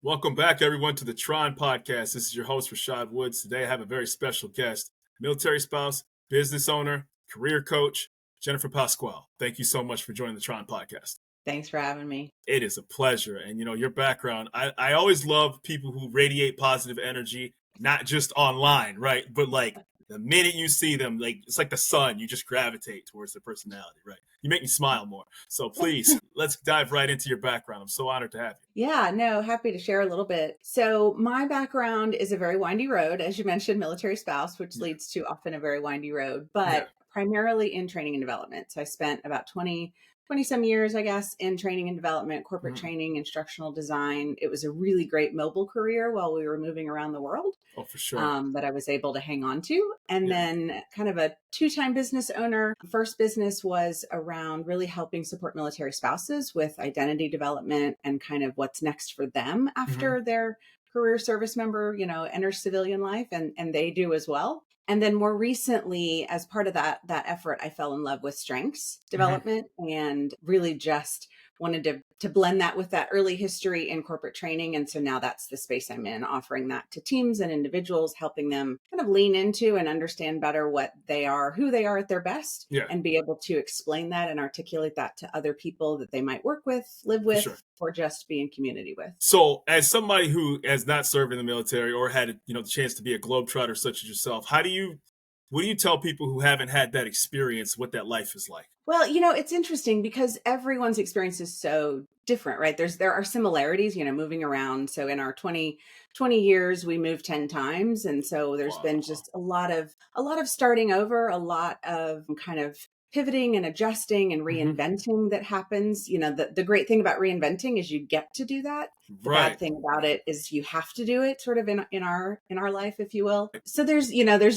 Welcome back, everyone, to the T.R.O.N podcast. This is your host, Rashad Woods. Today, I have a very special guest, military spouse, business owner, career coach, Jennifer Pasquale. Thank you so much for joining the T.R.O.N podcast. Thanks for having me. It is a pleasure. And, your background, I always love people who radiate positive energy, not just online, right? But like the minute you see them, like it's like the sun, you just gravitate towards their personality, right? You make me smile more. So please, let's dive right into your background. I'm so honored to have you. Yeah, no, happy to share a little bit. So my background is a very windy road, as you mentioned, military spouse, which leads to often a very windy road, but primarily in training and development. So I spent about 20 some years, I guess, in training and development, corporate training, instructional design. It was a really great mobile career while we were moving around the world. Oh, for sure. That I was able to hang on to. And then kind of a two-time business owner. First business was around really helping support military spouses with identity development and kind of what's next for them after their career service member, enters civilian life, and they do as well. And then more recently, as part of that effort, I fell in love with strengths development and really just wanted to blend that with that early history in corporate training. And so now that's the space I'm in, offering that to teams and individuals, helping them kind of lean into and understand better what they are, who they are at their best, and be able to explain that and articulate that to other people that they might work with, live with, or just be in community with. So as somebody who has not served in the military or had, the chance to be a globetrotter such as yourself, what do you tell people who haven't had that experience what that life is like? Well, it's interesting because everyone's experience is so different, right? There are similarities, moving around. So in our 20 years, we moved 10 times. And so there's been just a lot of starting over, a lot of kind of pivoting and adjusting and reinventing that happens. The great thing about reinventing is you get to do that. The bad thing about it is you have to do it sort of in our life, if you will. So there's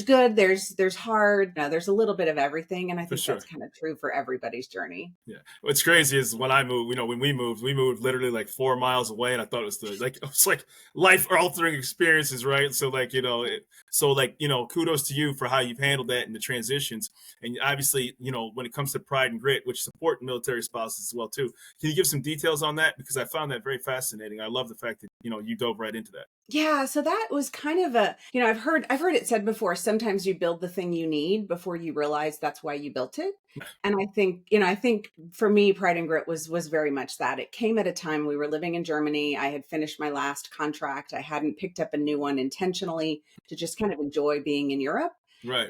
good, there's hard, there's a little bit of everything. And I think that's kind of true for everybody's journey. Yeah. What's crazy is when I moved, when we moved literally like 4 miles away, and I thought it was like life altering experiences, right? So kudos to you for how you've handled that and the transitions. And obviously, when it comes to pride and grit, which support military spouses as well too. Can you give some details on that? Because I found that very fascinating. I love the fact that, you dove right into that. Yeah. So that was kind of I've heard it said before, sometimes you build the thing you need before you realize that's why you built it. And I think for me, pride and grit was very much that. It came at a time we were living in Germany. I had finished my last contract. I hadn't picked up a new one intentionally to just kind of enjoy being in Europe. Right.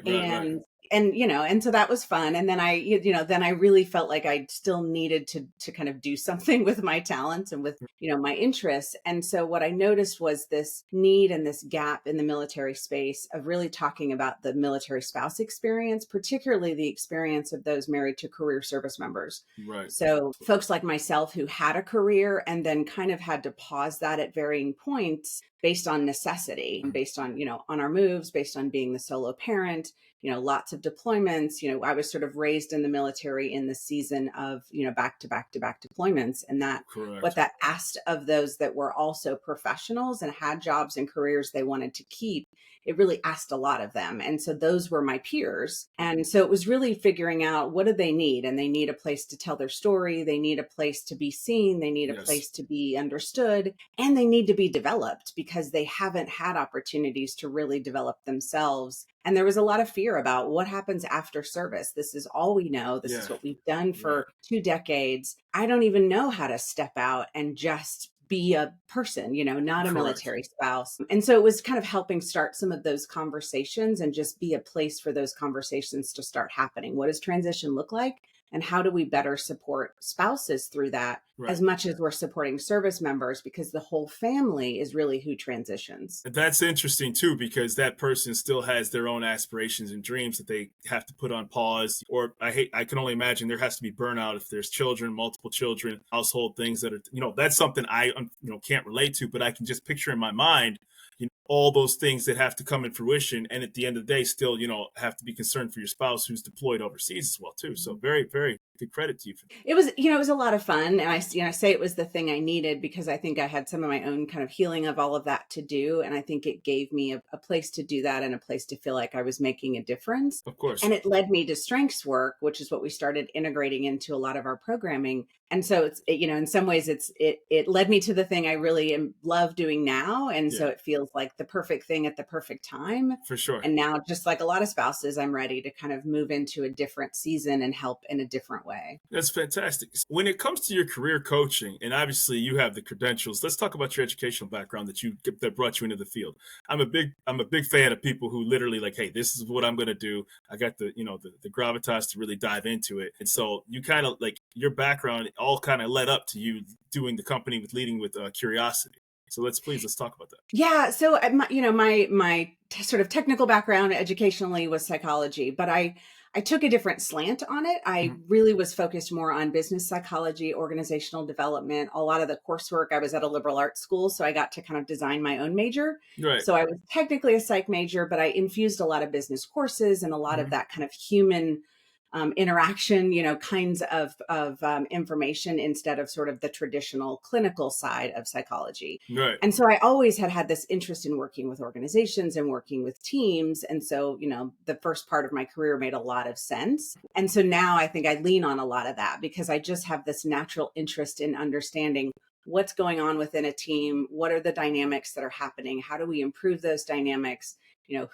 And so that was fun. And then I really felt like I still needed to kind of do something with my talents and with, my interests. And so what I noticed was this need and this gap in the military space of really talking about the military spouse experience, particularly the experience of those married to career service members. Right. So folks like myself who had a career and then kind of had to pause that at varying points based on necessity, based on, on our moves, based on being the solo parent, lots of deployments. I was sort of raised in the military in the season of, back to back deployments. And that what that asked of those that were also professionals and had jobs and careers they wanted to keep, it really asked a lot of them. And so those were my peers. And so it was really figuring out what do they need? And they need a place to tell their story. They need a place to be seen. They need a place to be understood. And they need to be developed because they haven't had opportunities to really develop themselves. And there was a lot of fear about what happens after service. This is all we know. This is what we've done for 2 decades. I don't even know how to step out and just be a person, not a military spouse. And so it was kind of helping start some of those conversations and just be a place for those conversations to start happening. What does transition look like? And how do we better support spouses through that as much as we're supporting service members, because the whole family is really who transitions. That's interesting too, because that person still has their own aspirations and dreams that they have to put on pause. Or I can only imagine there has to be burnout if there's children, multiple children, household things that are, that's something I, can't relate to, but I can just picture in my mind, all those things that have to come in fruition. And at the end of the day, still, have to be concerned for your spouse who's deployed overseas as well too. So very, very good credit to you for that. It was, it was a lot of fun. And I say it was the thing I needed because I think I had some of my own kind of healing of all of that to do. And I think it gave me a place to do that and a place to feel like I was making a difference. Of course. And it led me to strengths work, which is what we started integrating into a lot of our programming. And so in some ways it led me to the thing I really love doing now. And so it feels like the perfect thing at the perfect time. For sure. And now, just like a lot of spouses, I'm ready to kind of move into a different season and help in a different way. That's fantastic. When it comes to your career coaching, and obviously you have the credentials, let's talk about your educational background that brought you into the field. I'm a big fan of people who literally like, hey, this is what I'm going to do. I got the gravitas to really dive into it. And so you kind of like your background all kind of led up to you doing the company with leading with curiosity. So let's talk about that. Yeah. So my sort of technical background educationally was psychology, but I took a different slant on it. I really was focused more on business psychology, organizational development. A lot of the coursework, I was at a liberal arts school, so I got to kind of design my own major. Right. So I was technically a psych major, but I infused a lot of business courses and a lot of that kind of human interaction, kinds of information instead of sort of the traditional clinical side of psychology. Right. And so I always had this interest in working with organizations and working with teams. And so, the first part of my career made a lot of sense. And so now I think I lean on a lot of that because I just have this natural interest in understanding what's going on within a team. What are the dynamics that are happening? How do we improve those dynamics?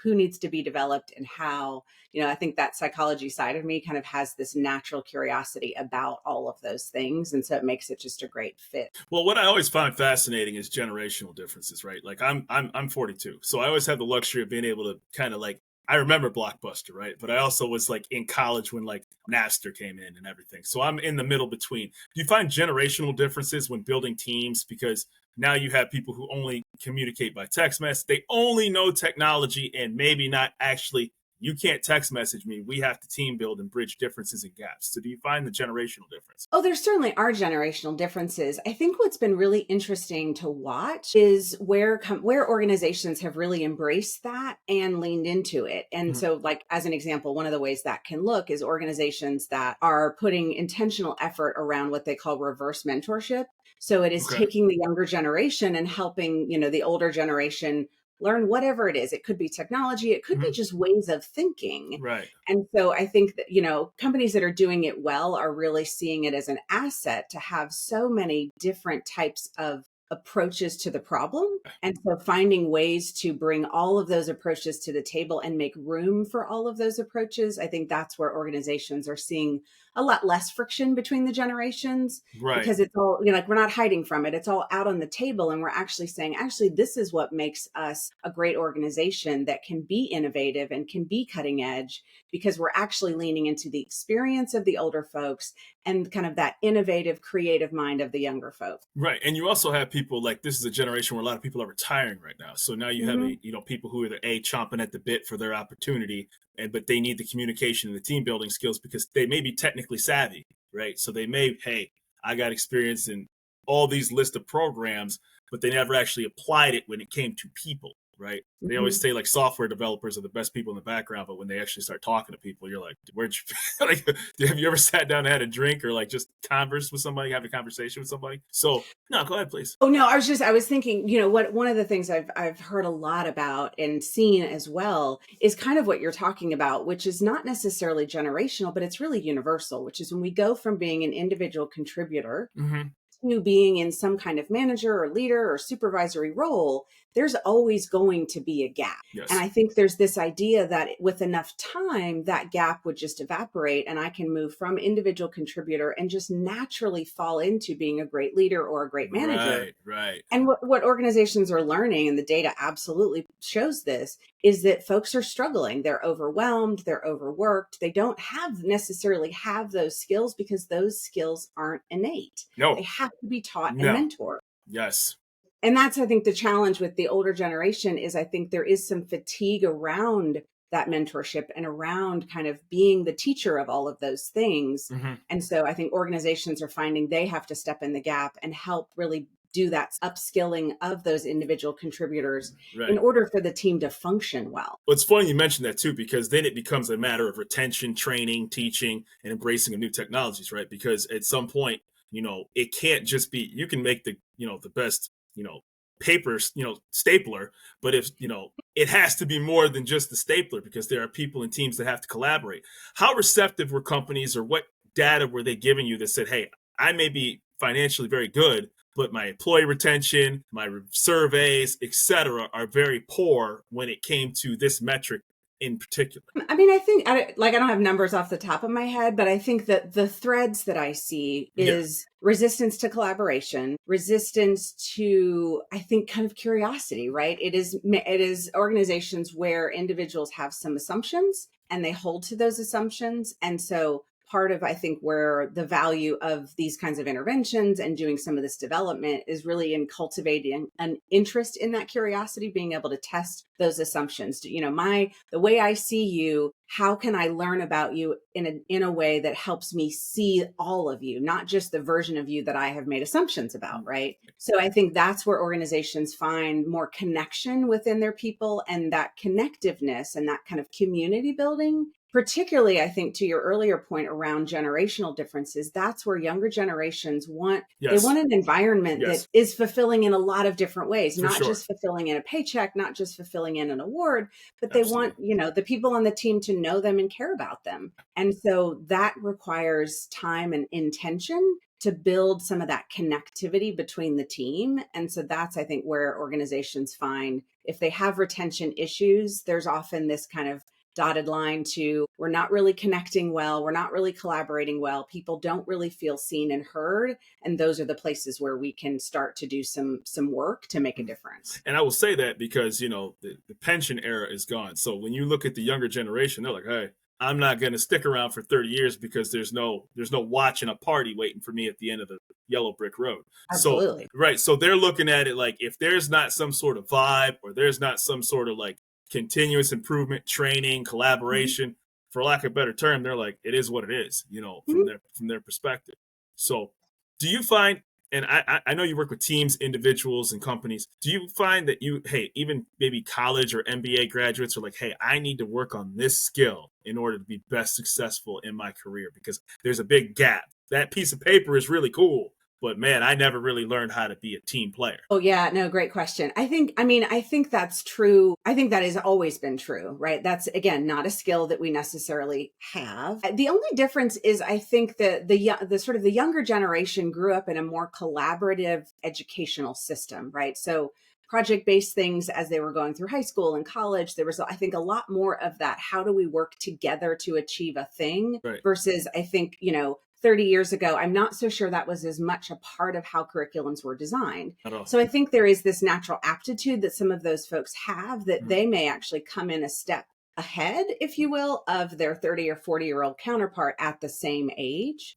Who needs to be developed and how. I think that psychology side of me kind of has this natural curiosity about all of those things. And so it makes it just a great fit. Well, what I always find fascinating is generational differences, right? Like I'm 42. So I always have the luxury of being able to kind of like, I remember Blockbuster, right? But I also was like in college when like Napster came in and everything. So I'm in the middle between. Do you find generational differences when building teams? Because now you have people who only communicate by text message. They only know technology and maybe not actually, you can't text message me. We have to team build and bridge differences and gaps. So do you find the generational difference? Oh, there certainly are generational differences. I think what's been really interesting to watch is where organizations have really embraced that and leaned into it. And so like, as an example, one of the ways that can look is organizations that are putting intentional effort around what they call reverse mentorship. So it is taking the younger generation and helping, the older generation learn whatever it is. It could be technology. It could be just ways of thinking. Right. And so I think that, companies that are doing it well are really seeing it as an asset to have so many different types of approaches to the problem. And so finding ways to bring all of those approaches to the table and make room for all of those approaches, I think that's where organizations are seeing a lot less friction between the generations. Right. Because it's all, like we're not hiding from it. It's all out on the table. And we're actually saying, this is what makes us a great organization that can be innovative and can be cutting edge, because we're actually leaning into the experience of the older folks and kind of that innovative, creative mind of the younger folks. Right. And you also have people like, this is a generation where a lot of people are retiring right now. So now you have people who are chomping at the bit for their opportunity, but they need the communication and the team building skills because they may be technically savvy, right? So they may, hey, I got experience in all these list of programs, but they never actually applied it when it came to people, right? They always say like software developers are the best people in the background, but when they actually start talking to people, you're like, where'd you, like, have you ever sat down and had a drink or like just converse with somebody, have a conversation with somebody? So no, go ahead, please. Oh, no, I was thinking, one of the things I've heard a lot about and seen as well is kind of what you're talking about, which is not necessarily generational, but it's really universal, which is when we go from being an individual contributor to being in some kind of manager or leader or supervisory role, there's always going to be a gap. Yes. And I think there's this idea that with enough time, that gap would just evaporate and I can move from individual contributor and just naturally fall into being a great leader or a great manager. Right. And what organizations are learning, and the data absolutely shows this, is that folks are struggling. They're overwhelmed, they're overworked. They don't necessarily have those skills because those skills aren't innate. No. They have to be taught and mentored. Yes. And that's, I think, the challenge with the older generation is I think there is some fatigue around that mentorship and around kind of being the teacher of all of those things. And so I think organizations are finding they have to step in the gap and help really do that upskilling of those individual contributors Right. in order for the team to function well. Well, it's funny you mentioned that too, because then it becomes a matter of retention, training, teaching, and embracing of new technologies, right? Because at some point, it can't just be, you can make the best, paper, stapler, but if, it has to be more than just the stapler because there are people and teams that have to collaborate. How receptive were companies, or what data were they giving you that said, hey, I may be financially very good, but my employee retention, my surveys, etc., are very poor when it came to this metric in particular? I mean, I think I don't have numbers off the top of my head, but I think that the threads that I see Yeah. is resistance to collaboration, resistance to, I think, kind of curiosity, right? It is organizations where individuals have some assumptions and they hold to those assumptions. And so part of, I think, where the value of these kinds of interventions and doing some of this development is really in cultivating an interest in that curiosity, being able to test those assumptions. The way I see you, how can I learn about you in a way that helps me see all of you, not just the version of you that I have made assumptions about, right? So I think that's where organizations find more connection within their people, and that connectiveness and that kind of community building. Particularly, I think, to your earlier point around generational differences, that's where younger generations want an environment that is fulfilling in a lot of different ways, not just fulfilling in a paycheck, not just fulfilling in an award, but they want, the people on the team to know them and care about them. And so that requires time and intention to build some of that connectivity between the team. And so that's, I think, where organizations find if they have retention issues, there's often this kind of dotted line to, we're not really connecting well, we're not really collaborating well, people don't really feel seen and heard, and those are the places where we can start to do some work to make a difference. And I will say that because the pension era is gone, so when you look at the younger generation, they're like, hey, I'm not going to stick around for 30 years because there's no watching a party waiting for me at the end of the yellow brick road. Absolutely. So they're looking at it like, if there's not some sort of vibe, or there's not some sort of like continuous improvement, training, collaboration, for lack of a better term, they're like, it is what it is, from their perspective. So do you find, and I know you work with teams, individuals, and companies, do you find that even maybe college or MBA graduates are like, hey, I need to work on this skill in order to be best successful in my career because there's a big gap? That piece of paper is really cool, but man, I never really learned how to be a team player. Oh yeah, no, great question. I think that's true. I think that has always been true, right? That's, again, not a skill that we necessarily have. The only difference is, I think that the sort of the younger generation grew up in a more collaborative educational system, right? So project-based things as they were going through high school and college, there was, I think, a lot more of that. How do we work together to achieve a thing? Right. Versus, I think, 30 years ago, I'm not so sure that was as much a part of how curriculums were designed. So I think there is this natural aptitude that some of those folks have that they may actually come in a step ahead, if you will, of their 30 or 40-year-old counterpart at the same age.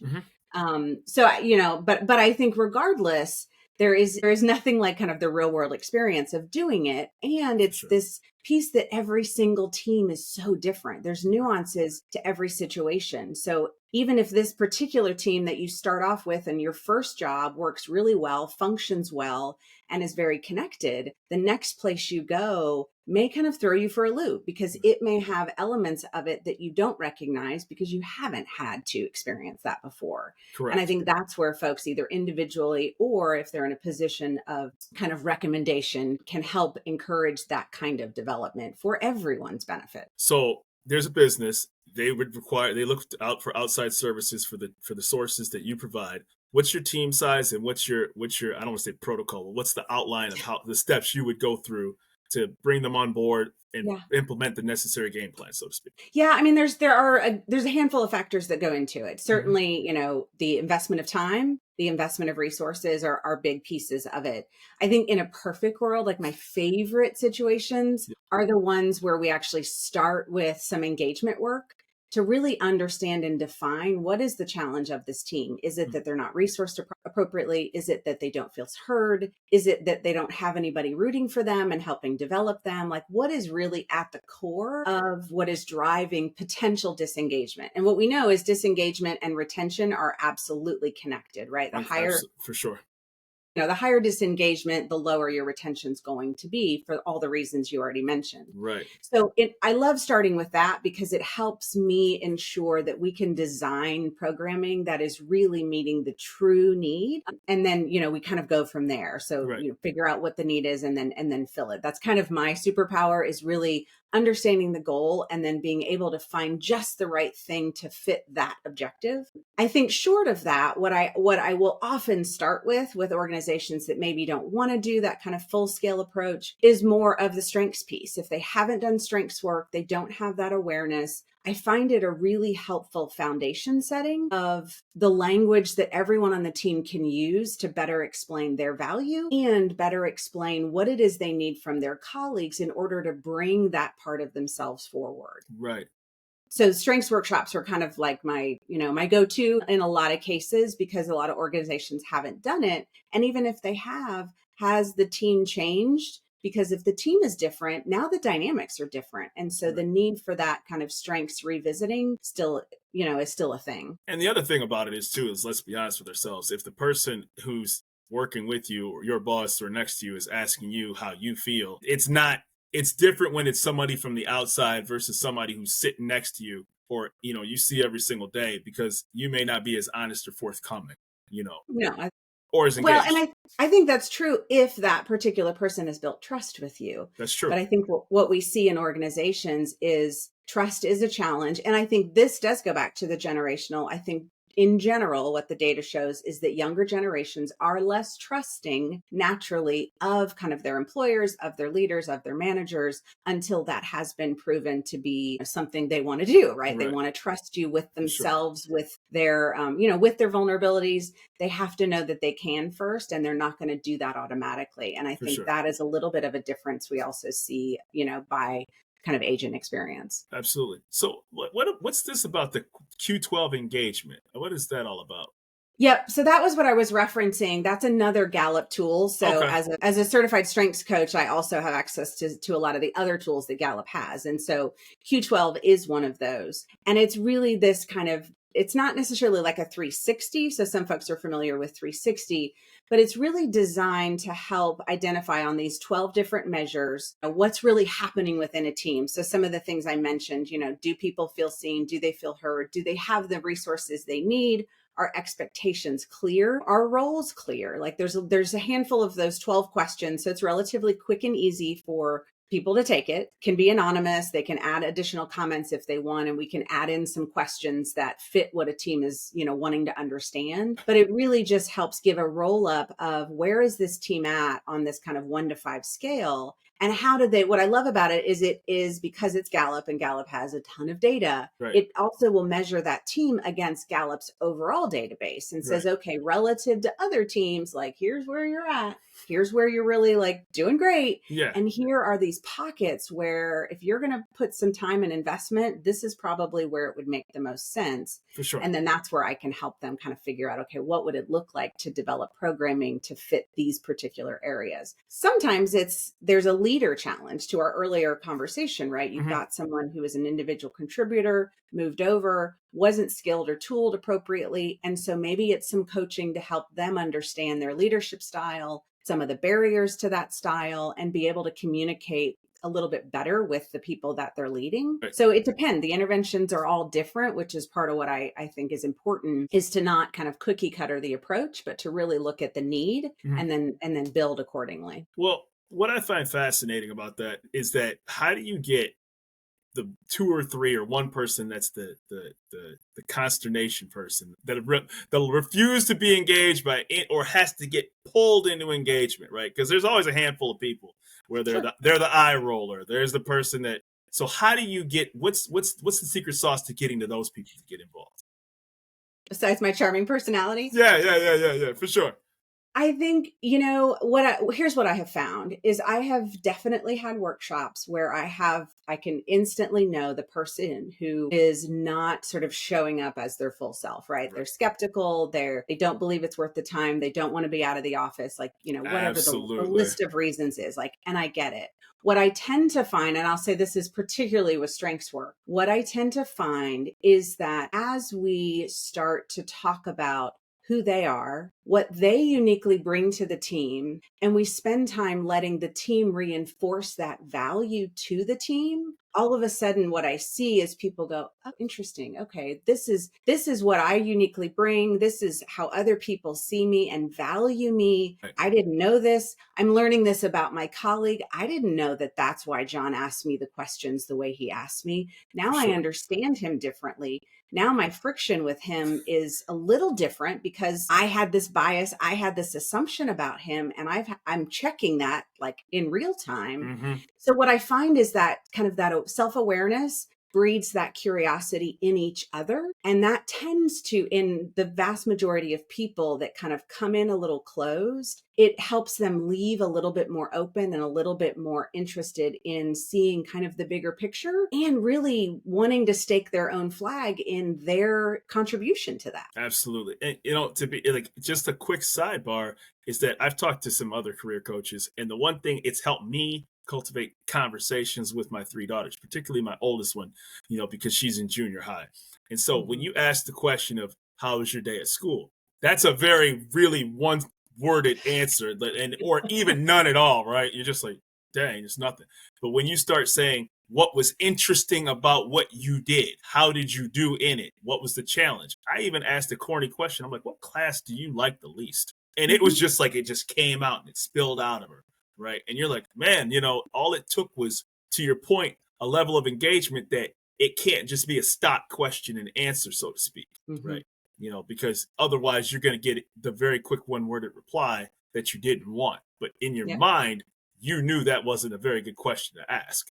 But I think regardless, there is nothing like kind of the real world experience of doing it. And it's this piece that every single team is so different. There's nuances to every situation. So even if this particular team that you start off with and your first job works really well, functions well, and is very connected, the next place you go may kind of throw you for a loop because it may have elements of it that you don't recognize because you haven't had to experience that before. Correct. And I think that's where folks, either individually or if they're in a position of kind of recommendation, can help encourage that kind of development for everyone's benefit. So there's a business, they look out for outside services for the sources that you provide. What's your team size, and what's your I don't want to say protocol, but what's the outline of how the steps you would go through to bring them on board and implement the necessary game plan, so to speak? Yeah, I mean, there's a handful of factors that go into it. Certainly, the investment of time, the investment of resources are big pieces of it. I think in a perfect world, like my favorite situations are the ones where we actually start with some engagement work to really understand and define what is the challenge of this team. Is it that they're not resourced appropriately? Is it that they don't feel heard? Is it that they don't have anybody rooting for them and helping develop them? Like, what is really at the core of what is driving potential disengagement? And what we know is disengagement and retention are absolutely connected, right? For sure. The higher disengagement, the lower your retention's going to be for all the reasons you already mentioned. Right. So I love starting with that because it helps me ensure that we can design programming that is really meeting the true need. And then, we kind of go from there. So, Right. figure out what the need is and then fill it. That's kind of my superpower, is really understanding the goal and then being able to find just the right thing to fit that objective. I think short of that, what I will often start with organizations that maybe don't want to do that kind of full scale approach is more of the strengths piece. If they haven't done strengths work, they don't have that awareness. I find it a really helpful foundation setting of the language that everyone on the team can use to better explain their value and better explain what it is they need from their colleagues in order to bring that part of themselves forward. Right. So strengths workshops are kind of like my go-to in a lot of cases, because a lot of organizations haven't done it. And even if they have, has the team changed? Because if the team is different, now the dynamics are different. And so the need for that kind of strengths revisiting still, is still a thing. And the other thing about it is let's be honest with ourselves. If the person who's working with you or your boss or next to you is asking you how you feel, it's different when it's somebody from the outside versus somebody who's sitting next to you or, you see every single day, because you may not be as honest or forthcoming, No, or as well, engaged. and I think that's true if that particular person has built trust with you. That's true. But I think what we see in organizations is trust is a challenge. And I think this does go back to the generational. I think in general, what the data shows is that younger generations are less trusting naturally of kind of their employers, of their leaders, of their managers, until that has been proven to be something they want to do, right? They want to trust you with themselves, with their, with their vulnerabilities. They have to know that they can first, and they're not going to do that automatically. And I think that is a little bit of a difference we also see, by kind of agent experience. Absolutely. So what's this about the Q12 engagement? What is that all about? Yep. So that was what I was referencing. That's another Gallup tool. So as a certified strengths coach, I also have access to a lot of the other tools that Gallup has. And so Q12 is one of those. And it's really this kind of, it's not necessarily like a 360. So some folks are familiar with 360, but it's really designed to help identify on these 12 different measures what's really happening within a team. So some of the things I mentioned, do people feel seen? Do they feel heard? Do they have the resources they need? Are expectations clear? Are roles clear? Like there's a handful of those 12 questions. So it's relatively quick and easy for people to take it. Can be anonymous. They can add additional comments if they want, and we can add in some questions that fit what a team is, wanting to understand. But it really just helps give a roll up of where is this team at on this kind of 1 to 5 scale. And what I love about it is because it's Gallup and Gallup has a ton of data, it also will measure that team against Gallup's overall database and says, okay, relative to other teams, like here's where you're at. Here's where you're really like doing great. Yeah. And here are these pockets where if you're going to put some time and investment, this is probably where it would make the most sense. For sure. And then that's where I can help them kind of figure out, okay, what would it look like to develop programming to fit these particular areas? Sometimes there's a leader challenge to our earlier conversation, right? You've got someone who is an individual contributor, moved over, wasn't skilled or tooled appropriately. And so maybe it's some coaching to help them understand their leadership style, some of the barriers to that style, and be able to communicate a little bit better with the people that they're leading. So it depends. The interventions are all different, which is part of what I think is important, is to not kind of cookie cutter the approach, but to really look at the need and then build accordingly. Well, what I find fascinating about that is that how do you get the 2 or 3 or one person that's the consternation person that'll refuse to be engaged by it or has to get pulled into engagement, right? Because there's always a handful of people where they're the eye roller. There's the person that. So how do you get what's the secret sauce to getting to those people to get involved? Besides my charming personality? Yeah, for sure. I think, here's what I have found is I have definitely had workshops where I can instantly know the person who is not sort of showing up as their full self, right? They're skeptical. They don't believe it's worth the time. They don't want to be out of the office, like, whatever the list of reasons is, like, and I get it. What I tend to find, and I'll say this is particularly with strengths work, what I tend to find is that as we start to talk about who they are, what they uniquely bring to the team, and we spend time letting the team reinforce that value to the team, all of a sudden what I see is people go, oh, interesting. Okay, this is what I uniquely bring. This is how other people see me and value me. Right. I didn't know this. I'm learning this about my colleague. I didn't know that that's why John asked me the questions the way he asked me. Now I Sure. understand him differently. Now my friction with him is a little different because I had this bias, I had this assumption about him, and I'm checking that like in real time. Mm-hmm. So what I find is that kind of that self-awareness breeds that curiosity in each other. And that tends to, in the vast majority of people that kind of come in a little closed, it helps them leave a little bit more open and a little bit more interested in seeing kind of the bigger picture and really wanting to stake their own flag in their contribution to that. Absolutely. And, to be like, just a quick sidebar is that I've talked to some other career coaches, and the one thing it's helped me cultivate conversations with my 3 daughters, particularly my oldest one, because she's in junior high. And so when you ask the question of how was your day at school, that's a very, really one worded answer, or even none at all, right? You're just like, dang, it's nothing. But when you start saying, what was interesting about what you did? How did you do in it? What was the challenge? I even asked a corny question. I'm like, what class do you like the least? And it was just like, it just came out and it spilled out of her, right? And you're like, man, all it took was, to your point, a level of engagement that it can't just be a stock question and answer, so to speak, right? Because otherwise you're going to get the very quick one-worded reply that you didn't want. But in your mind, you knew that wasn't a very good question to ask.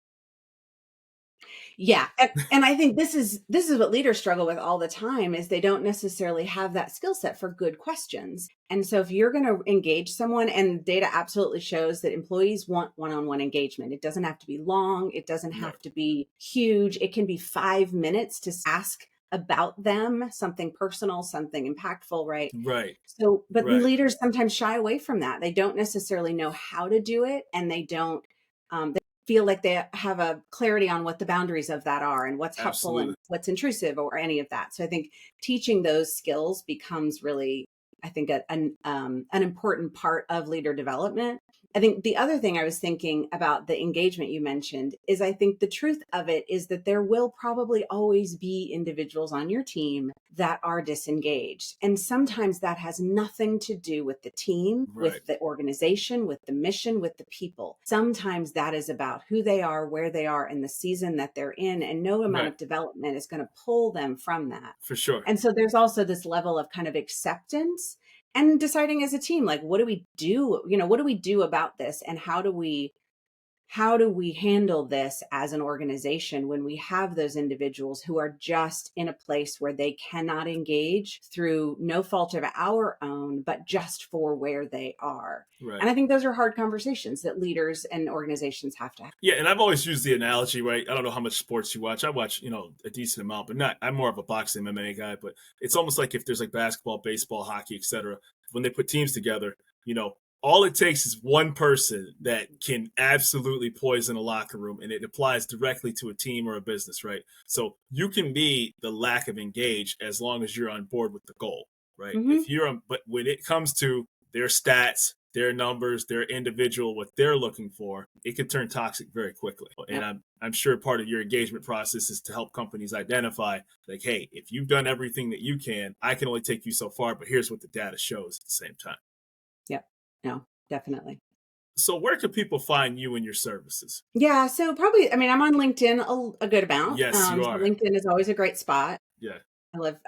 Yeah. And I think this is what leaders struggle with all the time is they don't necessarily have that skill set for good questions. And so if you're going to engage someone, and data absolutely shows that employees want one-on-one engagement. It doesn't have to be long. It doesn't have to be huge. It can be 5 minutes to ask about them, something personal, something impactful, right? Right. So, but leaders sometimes shy away from that. They don't necessarily know how to do it, and they don't, they feel like they have a clarity on what the boundaries of that are and what's helpful and what's intrusive or any of that. So I think teaching those skills becomes really, I think, an important part of leader development. I think the other thing I was thinking about the engagement you mentioned is I think the truth of it is that there will probably always be individuals on your team that are disengaged. And sometimes that has nothing to do with the team, with the organization, with the mission, with the people. Sometimes that is about who they are, where they are in the season that they're in, and no amount of development is going to pull them from that. For sure. And so there's also this level of kind of acceptance and deciding as a team, like, what do we do? What do we do about this? And how do we handle this as an organization when we have those individuals who are just in a place where they cannot engage through no fault of our own, but just for where they are? Right. And I think those are hard conversations that leaders and organizations have to have. Yeah. And I've always used the analogy, right? I don't know how much sports you watch. I watch, a decent amount, but I'm more of a boxing MMA guy, but it's almost like if there's like basketball, baseball, hockey, etc. When they put teams together, all it takes is one person that can absolutely poison a locker room, and it applies directly to a team or a business, right? So you can be the lack of engage as long as you're on board with the goal, right? But when it comes to their stats, their numbers, their individual, what they're looking for, it could turn toxic very quickly. And I'm sure part of your engagement process is to help companies identify, like, hey, if you've done everything that you can, I can only take you so far, but here's what the data shows at the same time. Yep. No, definitely. So where can people find you and your services? Yeah. So probably, I'm on LinkedIn a good amount. Yes, you are. So LinkedIn is always a great spot. Yeah.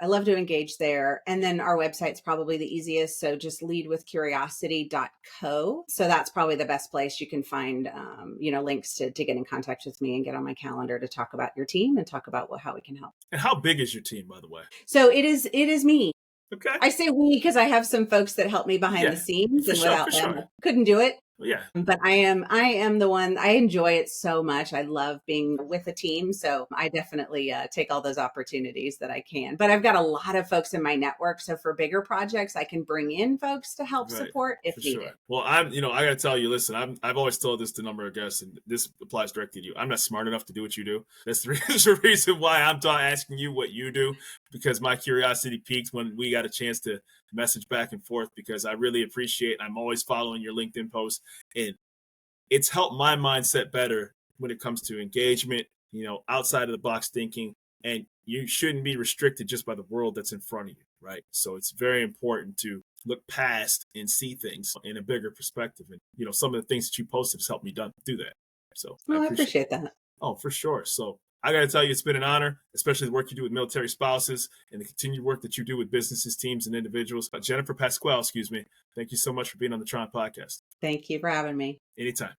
I love to engage there. And then our website's probably the easiest. So just leadwithcuriosity.co. So that's probably the best place you can find, links to get in contact with me and get on my calendar to talk about your team and talk about how we can help. And how big is your team, by the way? So it is me. Okay. I say we because I have some folks that help me behind the scenes, and without them, I couldn't do it. Yeah. But I am the one. I enjoy it so much. I love being with a team. So I definitely take all those opportunities that I can. But I've got a lot of folks in my network. So for bigger projects, I can bring in folks to help support if needed. Sure. Well, I got to tell you, listen, I've always told this to a number of guests, and this applies directly to you. I'm not smart enough to do what you do. That's the reason why I'm asking you what you do. because my curiosity peaked when we got a chance to message back and forth, because I really appreciate, I'm always following your LinkedIn posts, and it's helped my mindset better when it comes to engagement, outside of the box thinking. And you shouldn't be restricted just by the world that's in front of you, right? So it's very important to look past and see things in a bigger perspective. And, some of the things that you posted has helped me do that. So Well, I appreciate that. Oh, for sure. So I got to tell you, it's been an honor, especially the work you do with military spouses and the continued work that you do with businesses, teams, and individuals. Jennifer Pasquale, thank you so much for being on the T.R.O.N. podcast. Thank you for having me. Anytime.